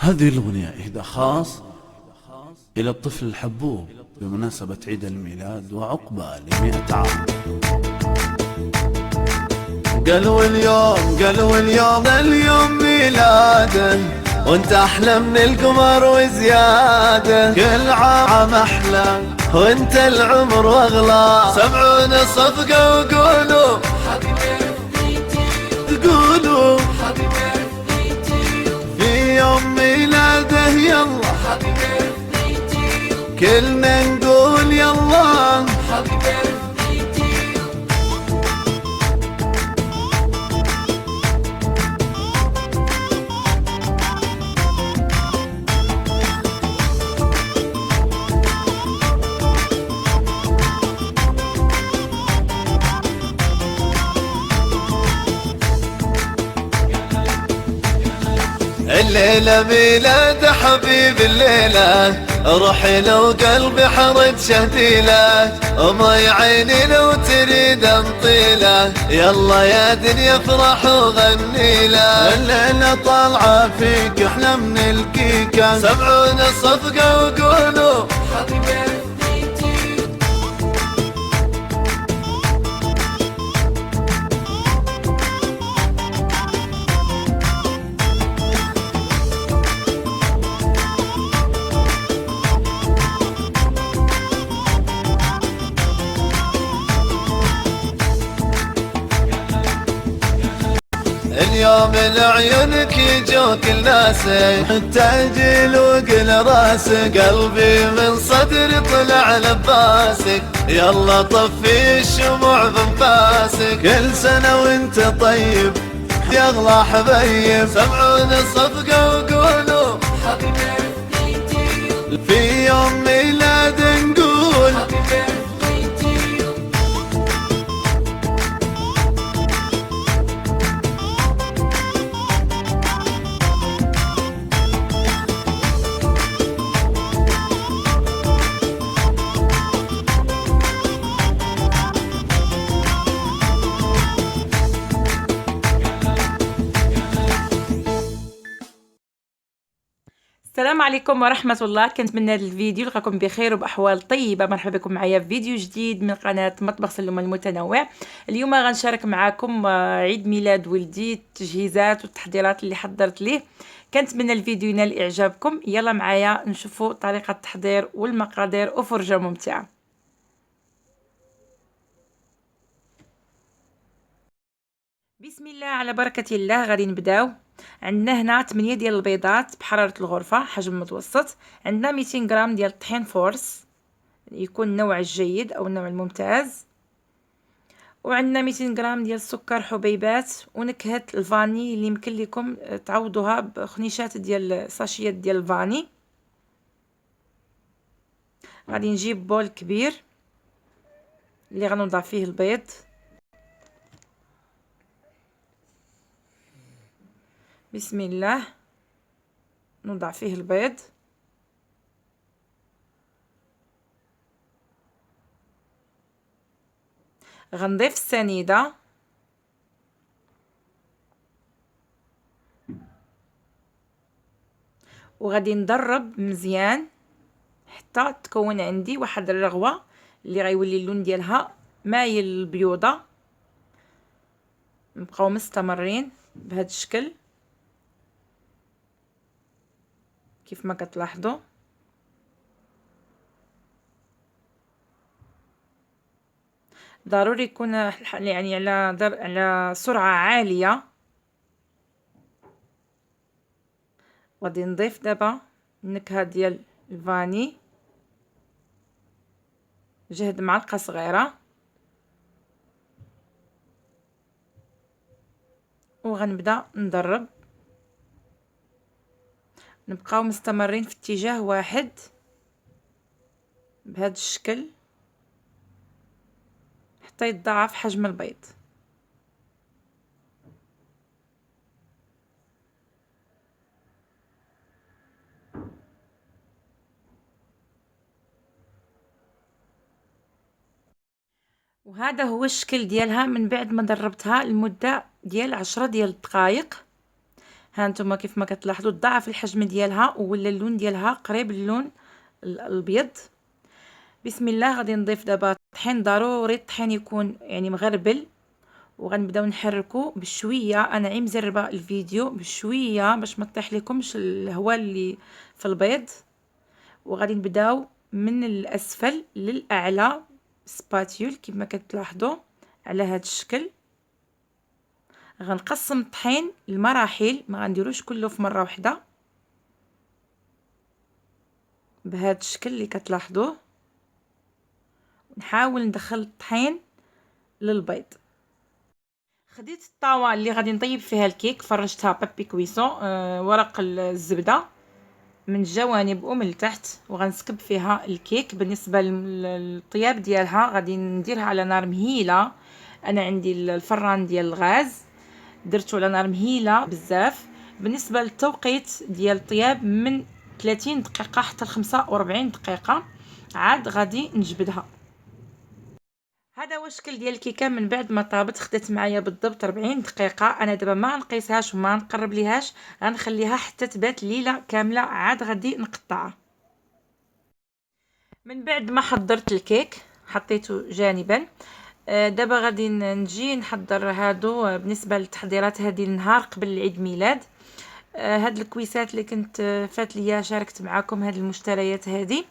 هذه الأغنية إهداء خاص إلى الطفل الحبوب بمناسبة عيد الميلاد وعقبه ل100 عام. قالوا اليوم ميلاده، وانت احلى من القمر وزياده، كل عام احلى وانت العمر واغلى. سمعونا صفقه وقولوا قولوا في يوم ميلاده يلا كلنا نقول يلا. الليلة ميلاد حبيب الليلة، روحي لو قلبي حرج شهديله، وما عيني لو تريد انطيله، يلا يا دنيا افرح وغني له. الليلة طالعة فيك احلى من الكيكة، سمعونا صفقة وقولوا اليوم لعيونك يجوك الناسك، التاجيل وقل راسك، قلبي من صدري طلع لباسك، يلا طفي الشموع بنفاسك. كل سنة وانت طيب يا اغلى حبيب، سمعونا صفقة وقولوا في يوم ميلاد نقول السلام عليكم ورحمة الله. كنتمنى هذا الفيديو يلقاكم بخير وبأحوال طيبة. مرحبا بكم معايا في فيديو جديد من قناة مطبخ سلومة المتنوع. اليوم غنشارك معكم عيد ميلاد ولدي، التجهيزات والتحضيرات اللي حضرت ليه. كنتمنى الفيديو ينال إعجابكم. يلا معايا نشوفوا طريقة التحضير والمقادير وفرجة ممتعة. بسم الله على بركة الله. غادي نبداو. عندنا هنا 8 ديال البيضات بحرارة الغرفة حجم متوسط. عندنا 200 غرام ديال الطحين فورس، يكون النوع الجيد او النوع الممتاز. وعندنا 200 غرام ديال السكر حبيبات ونكهة الفاني اللي يمكن لكم تعوضوها بخنيشات ديال ساشيات ديال الفاني. غادي نجيب بول كبير اللي غنوضع فيه البيض، بسم الله. نوضع فيه البيض، غنضيف السنيدة، وغادي ندرب مزيان حتى تكون عندي واحد الرغوة اللي غيولي اللون ديالها مايل للبيوضة. نبقاو مستمرين بهذا الشكل كيف ما كتلاحظوا. ضروري يكون يعني على سرعة عالية. غادي نضيف دابا النكهة ديال الفاني، جهد معلقة صغيرة، وغنبدا ندرب. نبقاو مستمرين في اتجاه واحد بهذا الشكل حتى يتضاعف حجم البيض. وهذا هو الشكل ديالها من بعد ما دربتها لمدة ديال 10 ديال الدقائق. ها انتم كيف ما كتلاحظوا ضاعف الحجم ديالها ولا اللون ديالها قريب اللون الابيض. بسم الله. غادي نضيف دابا الطحين. ضروري الطحين يكون يعني مغربل، وغنبداو نحركو بشويه. انا عي مزربه الفيديو بشويه باش ما طيح لكمش الهواء اللي في البيض. وغادي نبداو من الاسفل للاعلى سباتيول كما كتلاحظوا على هذا الشكل. غنقسم الطحين لمراحل، ما غنديروش كله في مره واحده بهذا الشكل اللي كتلاحظوه. نحاول ندخل الطحين للبيض. خديت الطاوه اللي غادي نطيب فيها الكيك، فرشتها بابي كويسون ورق الزبده من الجوانب ومن التحت، وغنسكب فيها الكيك. بالنسبه للطياب ديالها غادي نديرها على نار مهيله. انا عندي الفران ديال الغاز درتو على نار مهيله بزاف. بالنسبه للتوقيت ديال الطياب من 30 دقيقه حتى ل 45 دقيقه، عاد غادي نجبدها. هذا هو الشكل ديال الكيكه من بعد ما طابت. خدات معايا بالضبط 40 دقيقه. انا دابا ما نقيسهاش وما نقرب ليهاش، غنخليها حتى تبات ليله كامله، عاد غادي نقطعها. من بعد ما حضرت الكيك حطيته جانبا. دابا غادي نجي نحضر هادو. بالنسبه للتحضيرات هذه النهار قبل العيد ميلاد، هاد الكويسات اللي كنت فات ليا شاركت معكم هاد المشتريات هذه.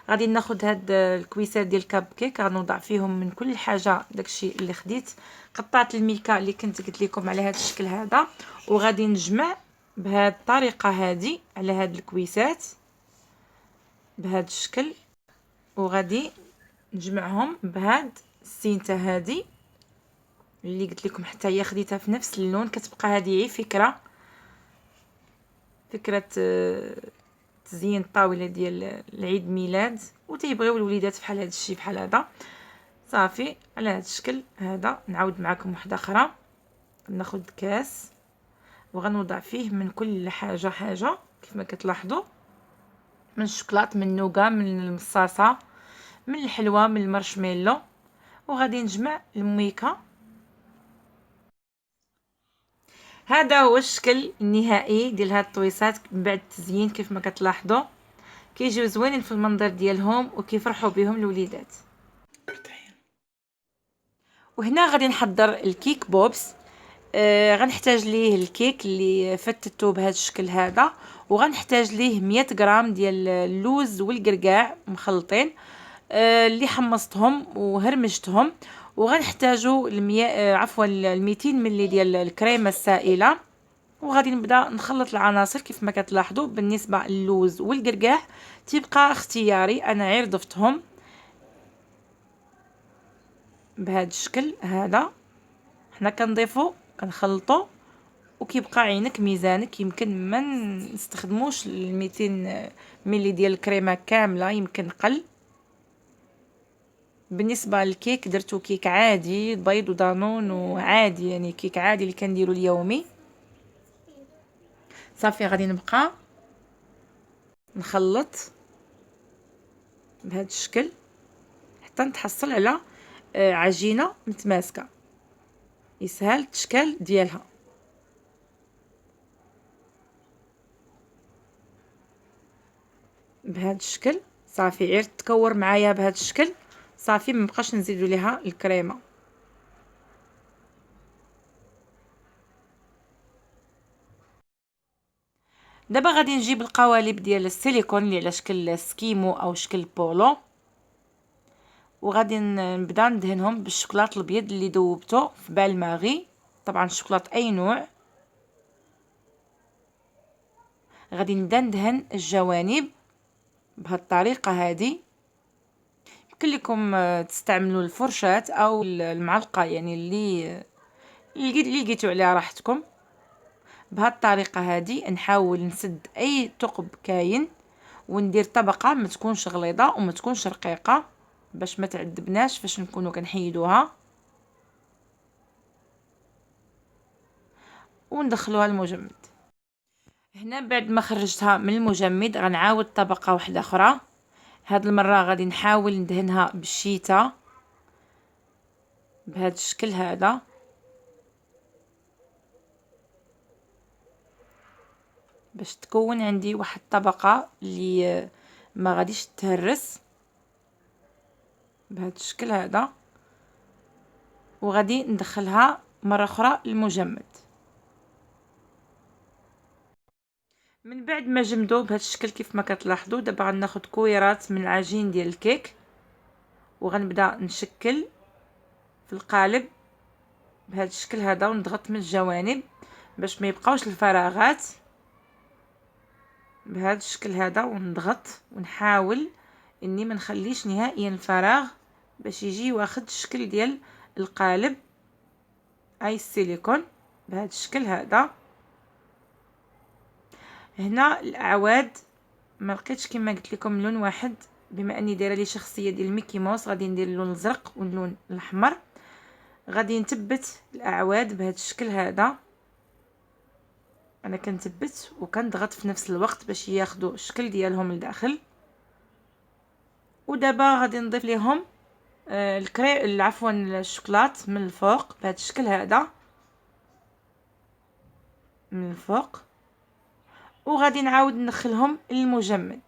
غادي ناخذ هاد الكويسات ديال الكاب كيك، غنوضع فيهم من كل حاجه داكشي اللي خديت. قطعت الميكا اللي كنت قلت لكم على هاد الشكل هذا، وغادي نجمع بهاد الطريقه هذه على هاد الكويسات بهاد الشكل، وغادي نجمعهم بهاد السينته هذه اللي قلت لكم حتى هي خديتها في نفس اللون. كتبقى هذه فكره تزيين الطاوله ديال العيد ميلاد، وتيبغيو الوليدات بحال هذا الشيء بحال هذا. صافي على هذا الشكل هذا. نعاود معكم واحده اخرى. ناخذ كاس وغنوضع فيه من كل حاجه حاجه كيف ما كتلاحظوا، من الشوكولات، من النوغا، من المصاصه، من الحلوى، من المارشميلو. وغادي نجمع الميكا. هذا هو الشكل النهائي ديال هاد الطويسات من بعد التزيين. كيف ما كتلاحظوا كيجيو زوينين في المنظر ديالهم وكيفرحوا بهم الوليدات. وهنا غادي نحضر الكيك بوبس. غنحتاج ليه الكيك اللي فتته بهذا الشكل هذا، وغنحتاج ليه 100 غرام ديال اللوز والقرقاع مخلطين اللي حمصتهم وهرمجتهم. وغنحتاجوا 200 ملي ديال الكريمه السائله. وغادي نبدا نخلط العناصر كيف ما كتلاحظوا. بالنسبه للوز والقرقاع تيبقى اختياري، انا غير ضفتهم بهذا الشكل هذا. حنا كنضيفوا كنخلطوا وكيبقى عينك ميزانك. يمكن ما نستخدموش 200 ملي ديال الكريمه كامله، يمكن قل. بالنسبه للكيك درتو كيك عادي بيض ودانون وعادي، يعني كيك عادي اللي كنديروا اليومي. صافي غادي نبقى نخلط بهذا الشكل حتى نتحصل على عجينه متماسكه يسهل التشكال ديالها. بهذا الشكل صافي غير تكور معايا بهذا الشكل. صافي ما بقاش نزيدوا ليها الكريمه. دابا غادي نجيب القوالب ديال السيليكون اللي على شكل سكيمو او شكل بولو، وغادي نبدا ندهنهم بالشوكولات الابيض اللي ذوبته في بالماغي. طبعا الشوكولات اي نوع. غادي نبدا ندهن الجوانب بهذه الطريقه هذه. يمكن لكم تستعملوا الفرشاه او المعلقه، يعني اللي لقيتوا عليها راحتكم. بهذه الطريقه هذه نحاول نسد اي ثقب كاين، وندير طبقه ما تكونش غليظه وما تكونش رقيقه باش ما تعذبناش فاش نكونوا كنحيدوها، وندخلوها المجمد. هنا بعد ما خرجتها من المجمد غنعاود طبقه واحده اخرى. هاد المره غادي نحاول ندهنها بالشيته بهذا الشكل هذا. باش تكون عندي واحد الطبقه اللي ما غاديش تهرس بهذا الشكل هذا. وغادي ندخلها مره اخرى المجمد. من بعد ما جمدو بهذا الشكل كيف ما كتلاحظوا، دابا غناخذ كويرات من العجين ديال الكيك وغنبدا نشكل في القالب بهذا الشكل هذا، ونضغط من الجوانب باش ما يبقاوش الفراغات بهذا الشكل هذا، ونضغط ونحاول اني ما نخليش نهائيا الفراغ باش يجي واخد الشكل ديال القالب اي السيليكون بهذا الشكل هذا. هنا الاعواد ما لقيتش كما قلت لكم لون واحد، بما اني دايره لي شخصيه ديال ميكي ماوس غادي ندير اللون الازرق واللون الاحمر. غادي نثبت الاعواد بهذا الشكل هذا، انا كنثبت وكنضغط في نفس الوقت باش ياخذوا الشكل ديالهم لداخل. ودابا غادي نضيف ليهم عفوا الشوكولات من الفوق بهذا الشكل هذا من الفوق، وغادي نعاود ندخلهم للمجمد.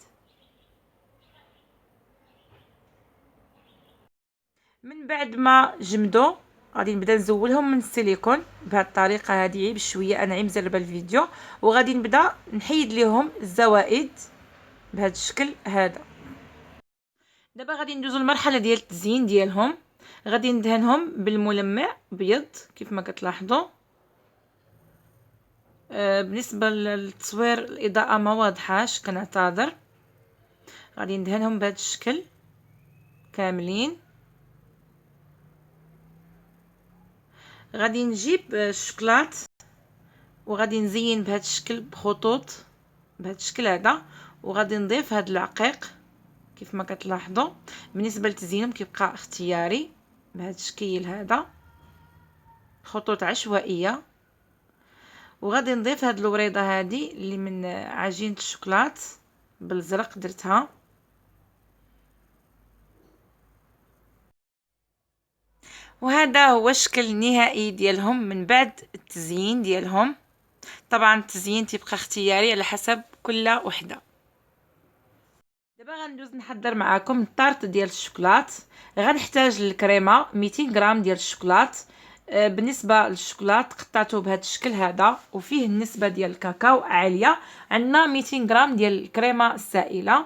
من بعد ما جمدوا غادي نبدا نزولهم من السيليكون بهذه الطريقه هذه بشويه، انا مزربه الفيديو، وغادي نبدا نحيد ليهم الزوائد بهذا الشكل هذا. دابا غادي ندوزو المرحله ديال التزيين ديالهم. غادي ندهنهم بالملمع بيض كيف ما كتلاحظوا. بالنسبه للتصوير الاضاءه ما واضحاش، كنعتذر. غادي ندهنهم بهذا الشكل كاملين. غادي نجيب الشوكولات وغادي نزين بهذا الشكل بخطوط بهذا الشكل هذا، وغادي نضيف هذا العقيق كيف ما كتلاحظوا. بالنسبه لتزيينهم كيبقى اختياري بهذا الشكل هذا، خطوط عشوائيه. وغادي نضيف هذه الوريضه هذه اللي من عجينه الشوكولات بالزرق درتها. وهذا هو الشكل النهائي ديالهم من بعد التزيين ديالهم. طبعا التزيين تيبقى اختياري على حسب كل وحده. دابا غندوز نحضر معكم الطارت ديال الشوكولات. غنحتاج للكريمه 200 غرام ديال الشوكولات. بالنسبه للشوكولات قطعته بهذا الشكل هذا، وفيه النسبه ديال الكاكاو عاليه. عندنا 200 غرام ديال الكريمه السائله.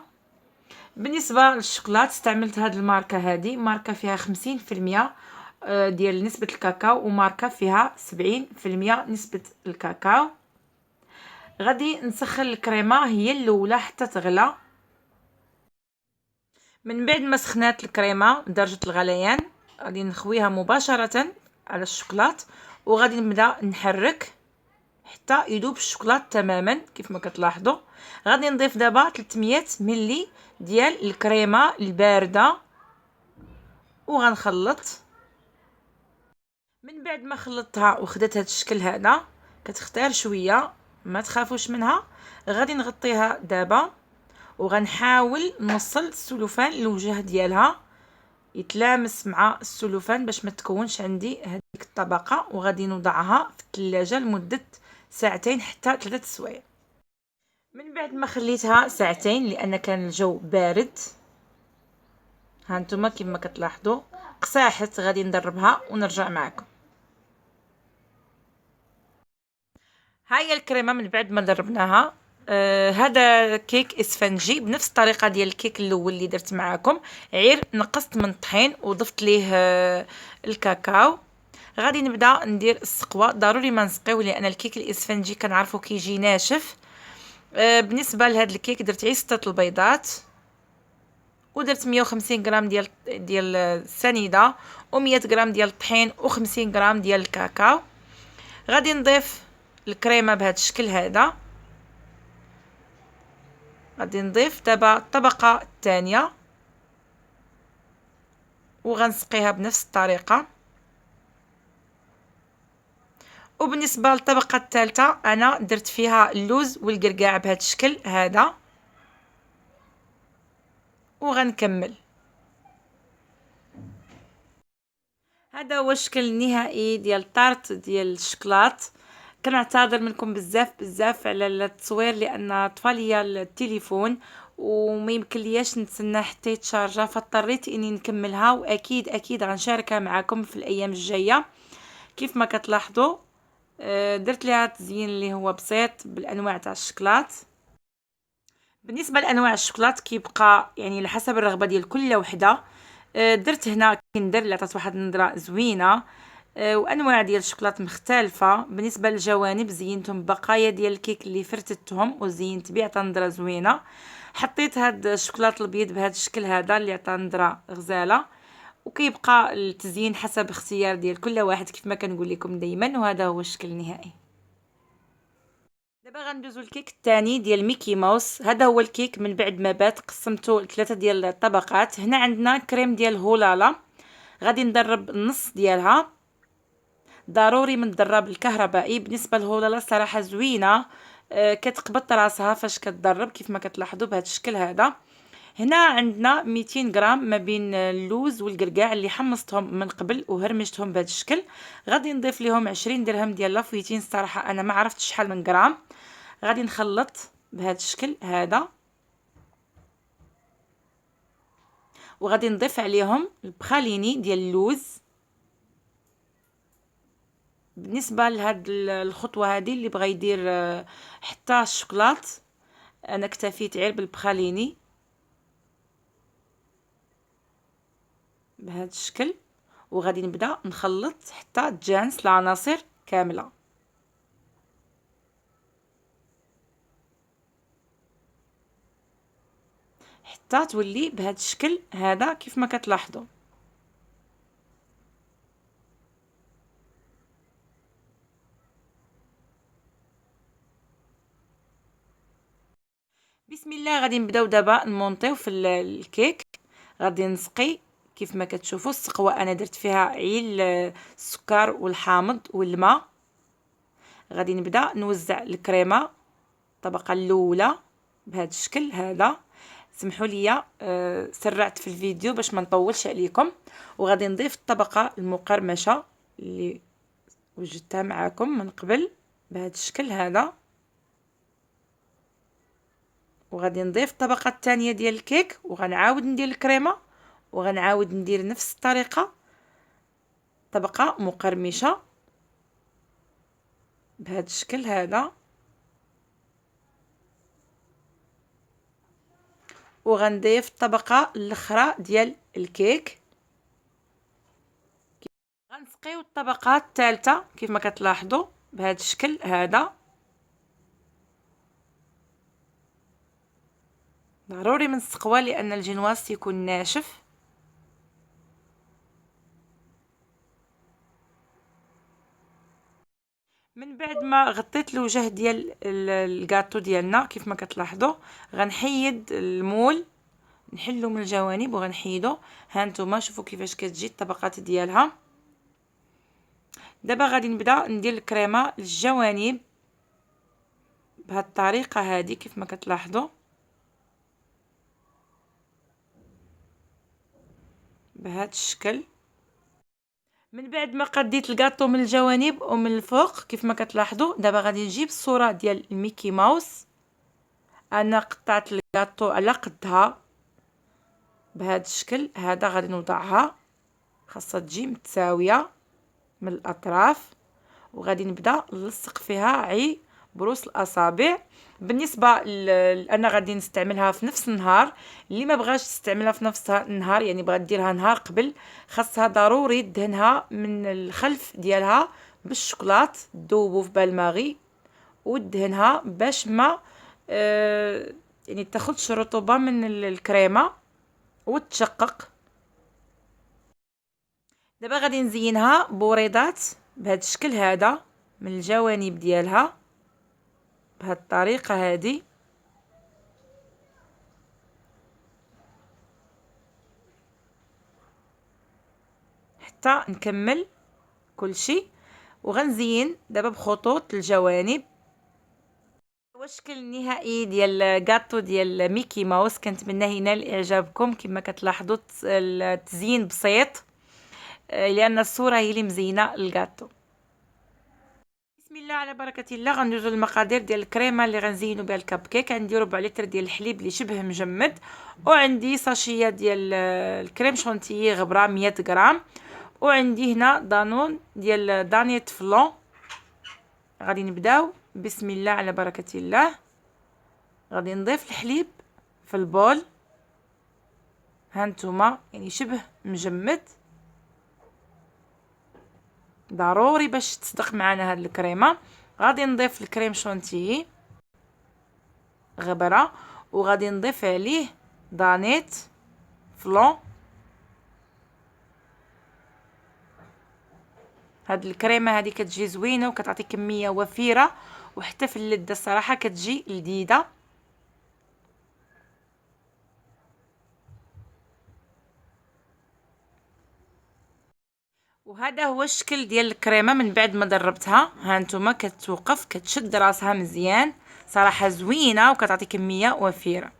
بالنسبه للشوكولات استعملت هذه الماركه، هذه ماركه فيها 50% ديال نسبه الكاكاو، وماركه فيها 70% نسبه الكاكاو. غادي نسخن الكريمه هي الاولى حتى تغلى. من بعد ما سخنات الكريمه درجه الغليان غادي نخويها مباشره على الشوكولات، وغادي نبدا نحرك حتى يذوب الشوكولات تماما كيف ما كتلاحظوا. غادي نضيف دابا 300 ملي ديال الكريمه البارده وغنخلط. من بعد ما خلطتها وخدت هذا الشكل هذا، كتختار شويه ما تخافوش منها. غادي نغطيها دابا وغنحاول نوصل السلوفان للوجه ديالها يتلامس مع السلوفان باش ما تكونش عندي هذيك الطبقه. وغادي نوضعها في الثلاجه لمده ساعتين حتى 3 سوايع. من بعد ما خليتها ساعتين لان كان الجو بارد، ها نتوما كما كتلاحظوا قساحت. غادي ندربها ونرجع معكم. ها هي الكريمه من بعد ما دربناها. هذا كيك اسفنجي بنفس الطريقه ديال الكيك الاول اللي درت معاكم، عير نقصت من الطحين وضفت ليه الكاكاو. غادي نبدا ندير السقوه. ضروري ما نسقيو لان الكيك الاسفنجي كنعرفوا كيجي ناشف. بالنسبه لهذا الكيك درت 6 البيضات، ودرت 150 غرام ديال السنيده، و100 غرام ديال الطحين، و50 غرام ديال الكاكاو. غادي نضيف الكريمه بهذا الشكل هذا. غادي نضيف دابا الطبقه الثانيه وغنسقيها بنفس الطريقه. وبالنسبه للطبقه الثالثه انا درت فيها اللوز والقرقاع بهذا الشكل هذا. وغنكمل. هذا هو الشكل النهائي ديال الطارت ديال الشوكولات. كنعتذر منكم بزاف على التصوير، لان طفى ليا التليفون وما يمكن لياش نتسنى حتى يتشارجا، فاضطريت اني نكملها، واكيد غنشاركها معكم في الايام الجايه. كيف ما كتلاحظوا درت ليها تزيين اللي هو بسيط بالانواع تاع الشكلاط. بالنسبه لانواع الشكلاط كيبقى يعني على حسب الرغبه ديال كل وحده. درت هنا كندر اللي عطات واحد النظره زوينه، وانواع ديال الشكلاط مختلفه. بالنسبه للجوانب زينتهم بقايا ديال الكيك اللي فرتتهم وزينت بيه، عطى نظره زوينه. حطيت هاد الشكلاط الابيض بهذا الشكل هذا اللي عطى نظره غزاله، وكيبقى التزيين حسب اختيار ديال كل واحد كيف ما كنقول لكم دائما. وهذا هو الشكل النهائي. دابا غندوزو الكيك الثاني ديال ميكي ماوس. هذا هو الكيك من بعد ما بات قسمته لثلاثه ديال الطبقات. هنا عندنا كريم ديال هولالا، غادي ندرب النص ديالها. ضروري من الدراب الكهربائي. بالنسبه لهولالا صراحه زوينه، كتقبط راسها فاش كتضرب كيف ما كتلاحظوا بهذا الشكل هذا. هنا عندنا 200 غرام ما بين اللوز والقرقاع اللي حمصتهم من قبل وهرمجتهم بهذا الشكل. غادي نضيف لهم 20 درهم ديال لافويتين، صراحه انا ما عرفتش شحال من غرام. غادي نخلط بهذا الشكل هذا، وغادي نضيف عليهم البخاليني ديال اللوز. بالنسبه لهاد الخطوه هذه اللي بغى يدير حتى الشوكولات، انا اكتفيت غير بالبخاليني بهذا الشكل. وغادي نبدا نخلط حتى تجانس العناصر كامله، حتى تولي بهذا الشكل هذا كيف ما كتلاحظوا. بسم الله. غادي نبداو دابا نمونطيو في الكيك. غادي نسقي كيف ما كتشوفوا السقوه انا درت فيها عيل السكر والحامض والماء. غادي نبدا نوزع الكريمه الطبقه الاولى بهذا الشكل هذا. سمحوا لي سرعت في الفيديو باش ما نطولش عليكم. وغادي نضيف الطبقه المقرمشه اللي وجدتها معكم من قبل بهذا الشكل هذا. وغادي نضيف الطبقه الثانيه ديال الكيك، وغنعاود ندير الكريمه، وغنعاود ندير نفس الطريقه طبقه مقرمشه بهذا الشكل هذا. وغنضيف الطبقه الاخرى ديال الكيك. غنسقيو الطبقه الثالثه كيف ما كتلاحظوا بهذا الشكل هذا. ضروري من السقوه لان الجنواس يكون ناشف. من بعد ما غطيت الوجه ديال الكاطو ديالنا كيف ما كتلاحظوا، غنحيد المول نحلو من الجوانب وغنحيدو. ها نتوما شوفوا كيفاش كتجي الطبقات ديالها. دابا غادي نبدا ندير الكريمه للجوانب بهذه الطريقه هذه كيف ما كتلاحظوا بهذا الشكل. من بعد ما قديت الكاطو من الجوانب ومن الفوق كيف ما كتلاحظوا، دابا غادي نجيب الصوره ديال الميكي ماوس. انا قطعت الكاطو على قدها بهذا الشكل هذا. غادي نوضعها، خاصها تجي متساويه من الاطراف، وغادي نبدا نلصق فيها عي بروس الاصابع. بالنسبه انا غادي نستعملها في نفس النهار. اللي ما بغاش تستعملها في نفس النهار يعني بغات ديرها نهار قبل، خاصها ضروري دهنها من الخلف ديالها بالشوكولات، ذوبو في بالماغي ودهنها باش ما يعني تاخذش رطوبه من الكريمه وتشقق. دابا غادي نزينها بوريضات بهذا الشكل هذا من الجوانب ديالها بهذه الطريقه هذه. حتى نكمل كل شيء. وغنزين دابا بخطوط الجوانب. هو الشكل النهائي ديال كاطو ديال ميكي ماوس. كنتمنى ينال اعجابكم. كما كتلاحظوا التزيين بسيط لان الصوره هي اللي مزينه الكاطو. بسم بسم الله على بركه الله. غندوزو المقادير ديال الكريمه اللي غنزينو بها الكب كيك. عندي ربع لتر ديال الحليب اللي شبه مجمد، وعندي ساشيه ديال الكريم شونتيي غبره 100 غرام، وعندي هنا دانون ديال دانيت فلون. غادي نبداو بسم الله على بركه الله. غادي نضيف الحليب في البول، هانتوما يعني شبه مجمد، ضروري باش تصدق معنا هاد الكريمه. غادي نضيف الكريم شونتيي غبره، وغادي نضيف عليه دانيت فلون. هاد الكريمه هادي كتجي زوينه وكتعطي كميه وفيره، وحتى في اللذه الصراحه كتجي لذيذه. وهذا هو الشكل ديال الكريمه من بعد ما دربتها. ها نتوما كتوقف كتشد راسها مزيان، صراحه زوينه وكتعطي كميه وفيره.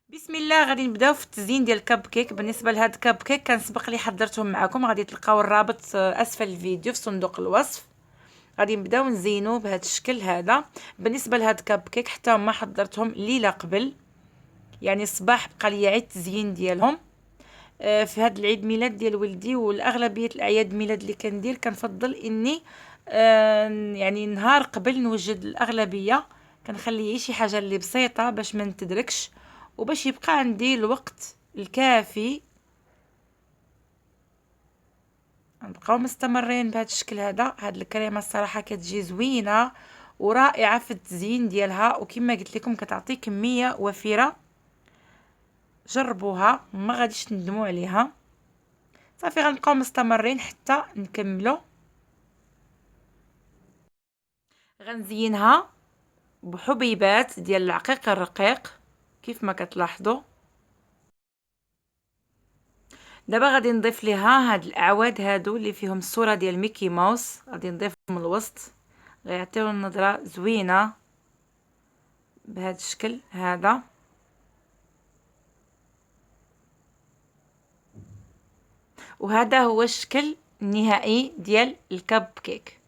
بسم الله. غادي نبداو في التزيين ديال الكب كيك. بالنسبه لهاد الكب كيك كان سبق لي حضرتهم معكم، غادي تلقاو الرابط اسفل الفيديو في صندوق الوصف. غادي نبداو نزينوه بهذا الشكل هذا. بالنسبه لهاد الكب كيك حتى ما حضرتهم ليله قبل، يعني الصباح بقى لي عيد التزيين ديالهم. في هاد العيد ميلاد ديال ولدي والاغلبيه الاعياد ميلاد اللي كندير كنفضل اني يعني نهار قبل نوجد الاغلبيه، كنخلي شي حاجه اللي بسيطه باش ما نتدركش وباش يبقى عندي الوقت الكافي. نبقاو مستمرين بهذا الشكل هذا. هاد الكريمه الصراحه كتجي زوينه ورائعه في التزيين ديالها، وكما قلت لكم كتعطي كميه وفيره. جربوها ما غاديش تندموا عليها. صافي غنبقاو مستمرين حتى نكملوا. غنزينها بحبيبات ديال العقيق الرقيق كيف ما كتلاحظوا. دابا غادي نضيف ليها هاد الاعواد هادو اللي فيهم الصوره ديال ميكي ماوس، غادي نضيفهم من الوسط، غيعطيو النظره زوينه بهذا الشكل هذا. وهذا هو الشكل النهائي ديال الكب كيك.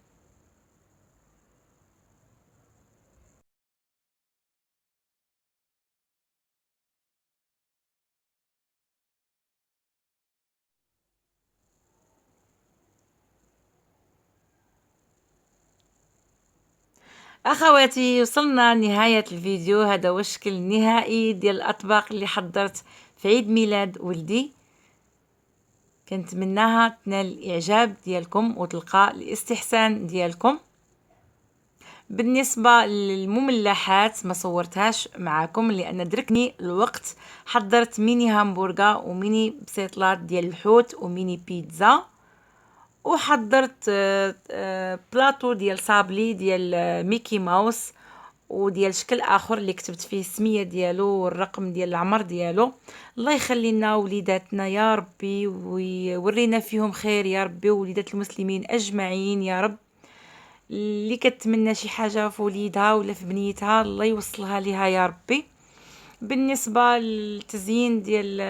اخواتي وصلنا لنهايه الفيديو. هذا هو الشكل النهائي ديال الاطباق اللي حضرت في عيد ميلاد ولدي. كنتمناها تنال الاعجاب ديالكم وتلقى الاستحسان ديالكم. بالنسبه للمملحات ما صورتهاش معكم لان دركني الوقت. حضرت ميني همبرغر وميني بسيطلات ديال الحوت وميني بيتزا، وحضرت بلاطو ديال صابلي ديال ميكي ماوس وديال شكل اخر اللي كتبت فيه السميه ديالو والرقم ديال العمر ديالو. الله يخلي لنا وليداتنا يا ربي ويورينا فيهم خير يا ربي، ووليدات المسلمين اجمعين يا رب. اللي كتمنى شي حاجه في وليدها ولا في بنيتها الله يوصلها ليها يا ربي. بالنسبه للتزيين ديال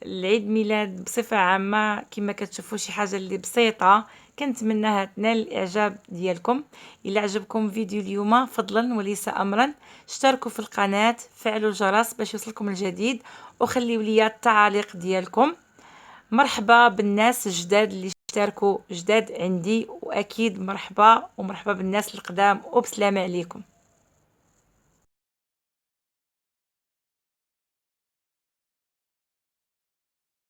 العيد ميلاد بصفه عامه كما كتشوفوا شي حاجه اللي بسيطه، كنتمناها تنال الاعجاب ديالكم. الا عجبكم فيديو اليوم فضلا وليس امرا اشتركوا في القناه، فعلوا الجرس باش يوصلكم الجديد، وخليوا لي التعاليق ديالكم. مرحبا بالناس الجداد اللي اشتركوا جداد عندي، واكيد مرحبا ومرحبا بالناس القدام، وبسلامه عليكم.